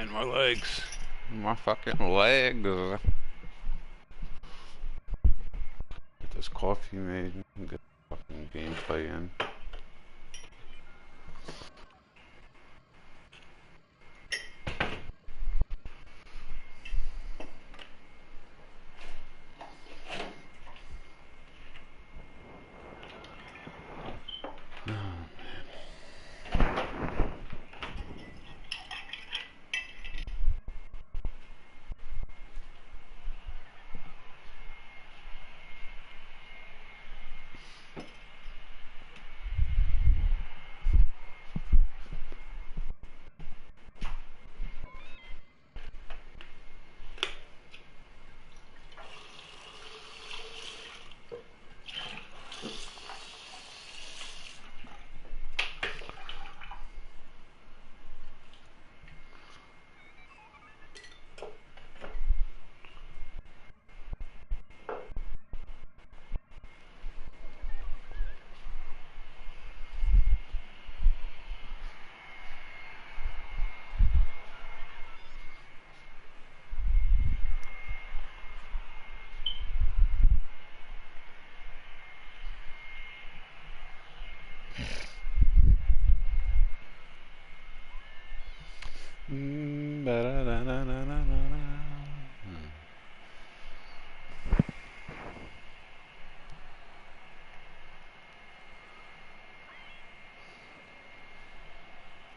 man, my legs. My fucking legs. Get this coffee made and get the fucking gameplay in.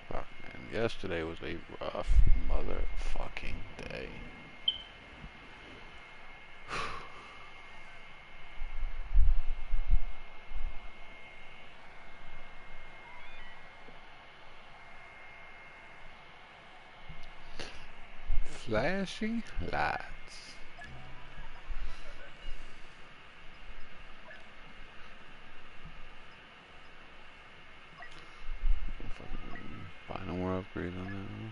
Fuck, man. Yesterday was a rough motherfucking day. Flashing lights. Buy no more upgrades on that one.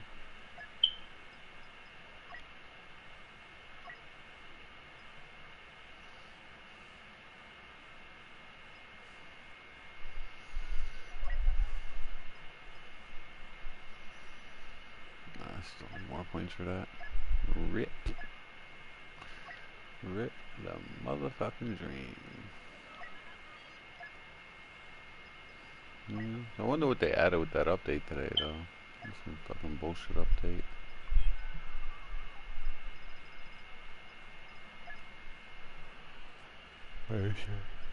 Nah, still more points for that. Rip. Rip the motherfucking dream. I wonder what they added with that update today, though. That's some fucking bullshit update.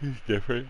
He's different.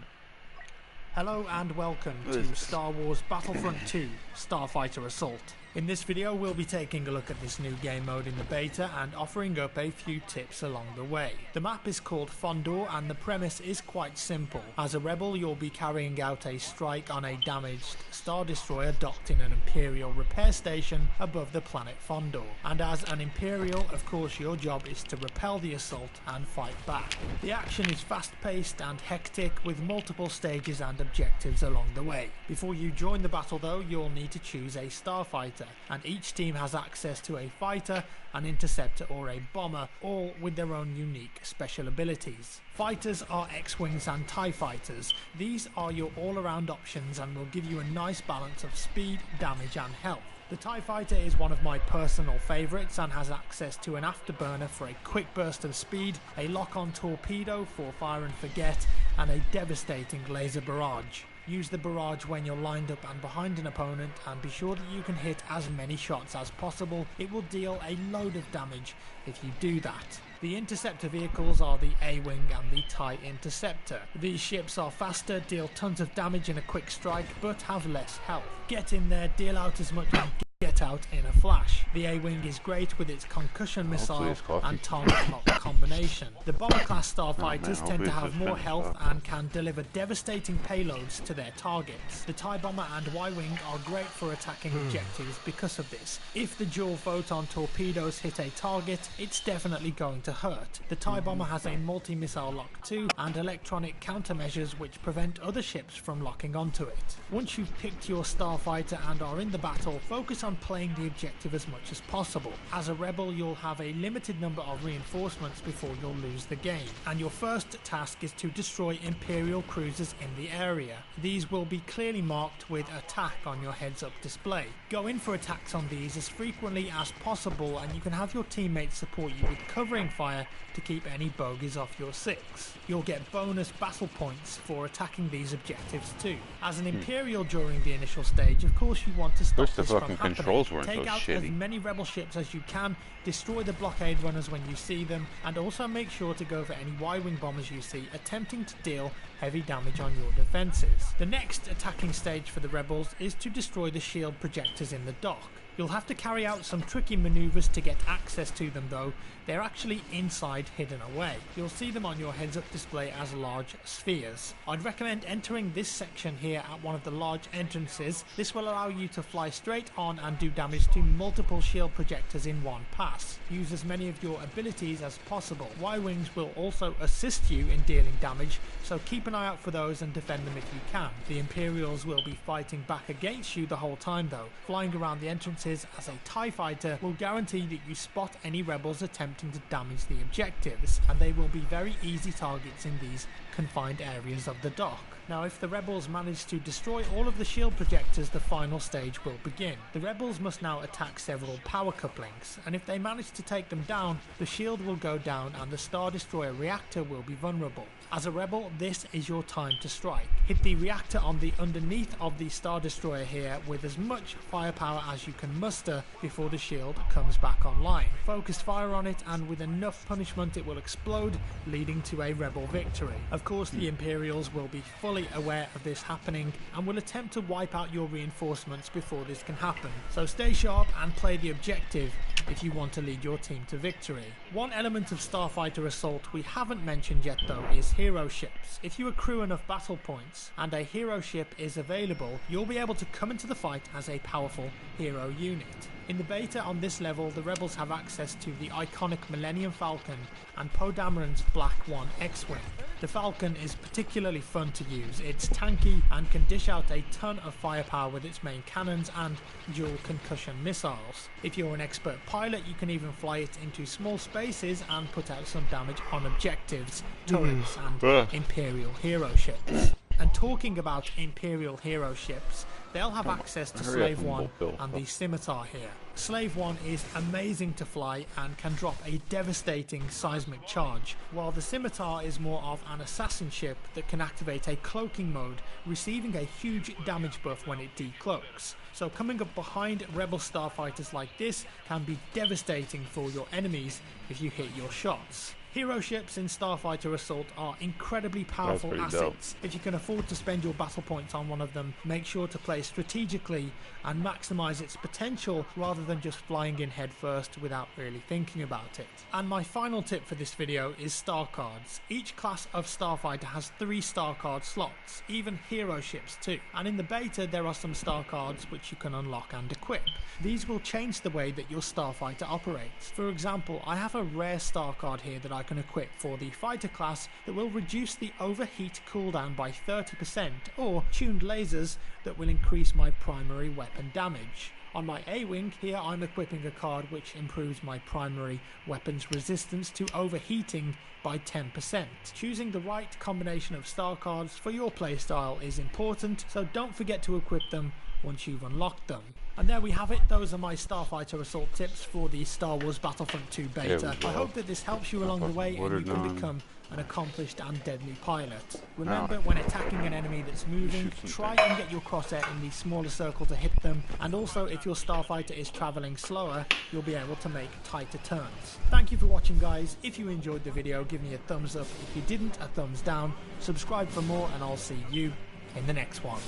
Hello and welcome to Star Wars Battlefront II Starfighter Assault. In this video we'll be taking a look at this new game mode in the beta and offering up a few tips along the way. The map is called Fondor and the premise is quite simple. As a rebel you'll be carrying out a strike on a damaged Star Destroyer docked in an Imperial repair station above the planet Fondor. And as an Imperial, of course, your job is to repel the assault and fight back. The action is fast paced and hectic with multiple stages and objectives along the way. Before you join the battle though, you'll need to choose a starfighter, and each team has access to a fighter, an interceptor or a bomber, all with their own unique special abilities. Fighters are X-Wings and TIE Fighters. These are your all-around options and will give you a nice balance of speed, damage and health. The TIE Fighter is one of my personal favourites and has access to an afterburner for a quick burst of speed, a lock-on torpedo for fire and forget, and a devastating laser barrage. Use the barrage when you're lined up and behind an opponent and be sure that you can hit as many shots as possible. It will deal a load of damage if you do that. The interceptor vehicles are the A-Wing and the TIE Interceptor. These ships are faster, deal tons of damage in a quick strike, but have less health. Get in there, deal out as much and get out in a flash. The A-Wing is great with its concussion missile and target lock combination. The bomber class starfighters tend to have more health and can deliver devastating payloads to their targets. The TIE Bomber and Y-Wing are great for attacking objectives because of this. If the dual photon torpedoes hit a target, it's definitely going to hurt. The TIE Bomber has a multi-missile lock too and electronic countermeasures which prevent other ships from locking onto it. Once you've picked your starfighter and are in the battle, focus on on playing the objective as much as possible. As a rebel, you'll have a limited number of reinforcements before you'll lose the game, and your first task is to destroy Imperial cruisers in the area. These will be clearly marked with attack on your heads-up display. Go in for attacks on these as frequently as possible, and you can have your teammates support you with covering fire to keep any bogeys off your 6. You'll get bonus battle points for attacking these objectives too. As an Imperial during the initial stage, of course you want to stop this from happening. Take out as many rebel ships as you can, destroy the blockade runners when you see them, and also make sure to go for any Y-wing bombers you see attempting to deal heavy damage on your defences. The next attacking stage for the rebels is to destroy the shield projectors in the dock. You'll have to carry out some tricky manoeuvres to get access to them though. They're actually inside, hidden away. You'll see them on your heads-up display as large spheres. I'd recommend entering this section here at one of the large entrances. This will allow you to fly straight on and do damage to multiple shield projectors in one pass. Use as many of your abilities as possible. Y-wings will also assist you in dealing damage, so keep an eye out for those and defend them if you can. The Imperials will be fighting back against you the whole time though. Flying around the entrances as a TIE fighter will guarantee that you spot any rebels attempting to damage the objectives, and they will be very easy targets in these confined areas of the dock. Now if the rebels manage to destroy all of the shield projectors, the final stage will begin. The rebels must now attack several power couplings, and if they manage to take them down, the shield will go down and the Star Destroyer reactor will be vulnerable. As a rebel, this is your time to strike. Hit the reactor on the underneath of the Star Destroyer here with as much firepower as you can muster before the shield comes back online. Focus fire on it, and with enough punishment it will explode, leading to a rebel victory. Of course, the Imperials will be fully aware of this happening and will attempt to wipe out your reinforcements before this can happen. So stay sharp and play the objective if you want to lead your team to victory. One element of Starfighter Assault we haven't mentioned yet though is hero ships. If you accrue enough battle points and a hero ship is available, you'll be able to come into the fight as a powerful hero unit. In the beta on this level, the rebels have access to the iconic Millennium Falcon and Poe Dameron's Black 1 X-Wing. The Falcon is particularly fun to use. It's tanky and can dish out a ton of firepower with its main cannons and dual concussion missiles. If you're an expert pilot, you can even fly it into small spaces and put out some damage on objectives, turrets and Imperial hero ships. And talking about Imperial hero ships, they'll have access to Slave 1 and the Scimitar here. Slave 1 is amazing to fly and can drop a devastating seismic charge, while the Scimitar is more of an assassin ship that can activate a cloaking mode, receiving a huge damage buff when it decloaks. So coming up behind rebel starfighters like this can be devastating for your enemies if you hit your shots. Hero ships in Starfighter Assault are incredibly powerful assets. If you can afford to spend your battle points on one of them, make sure to play strategically and maximise its potential rather than just flying in head first without really thinking about it. And my final tip for this video is star cards. Each class of Starfighter has 3 star card slots, even hero ships too. And in the beta there are some star cards which you can unlock and equip. These will change the way that your Starfighter operates. For example, I have a rare star card here that I can equip for the fighter class that will reduce the overheat cooldown by 30%, or tuned lasers that will increase my primary weapon damage. On my A-Wing here I'm equipping a card which improves my primary weapon's resistance to overheating by 10%. Choosing the right combination of star cards for your playstyle is important, so don't forget to equip them once you've unlocked them. And there we have it. Those are my Starfighter Assault tips for the Star Wars Battlefront II Beta. I hope that this helps you along the way and you can become an accomplished and deadly pilot. Remember, when attacking an enemy that's moving, try and get your crosshair in the smaller circle to hit them, and also if your Starfighter is travelling slower, you'll be able to make tighter turns. Thank you for watching guys. If you enjoyed the video, give me a thumbs up. If you didn't, a thumbs down. Subscribe for more and I'll see you in the next one.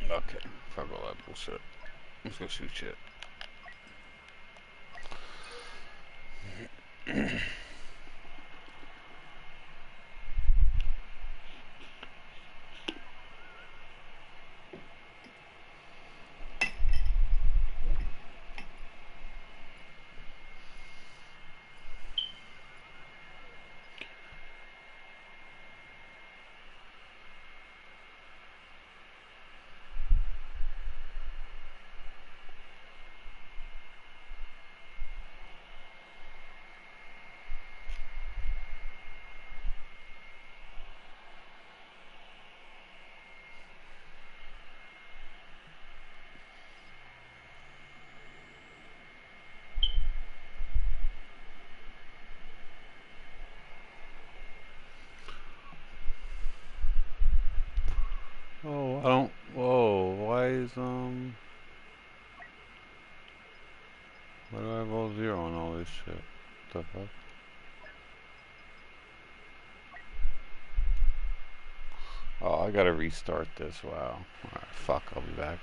Okay, fuck all that bullshit. Let's go shoot shit. don't. Whoa, why is, why do I have all 0 on all this shit? What the fuck? Oh, I gotta restart this. Wow. Alright, fuck, I'll be back.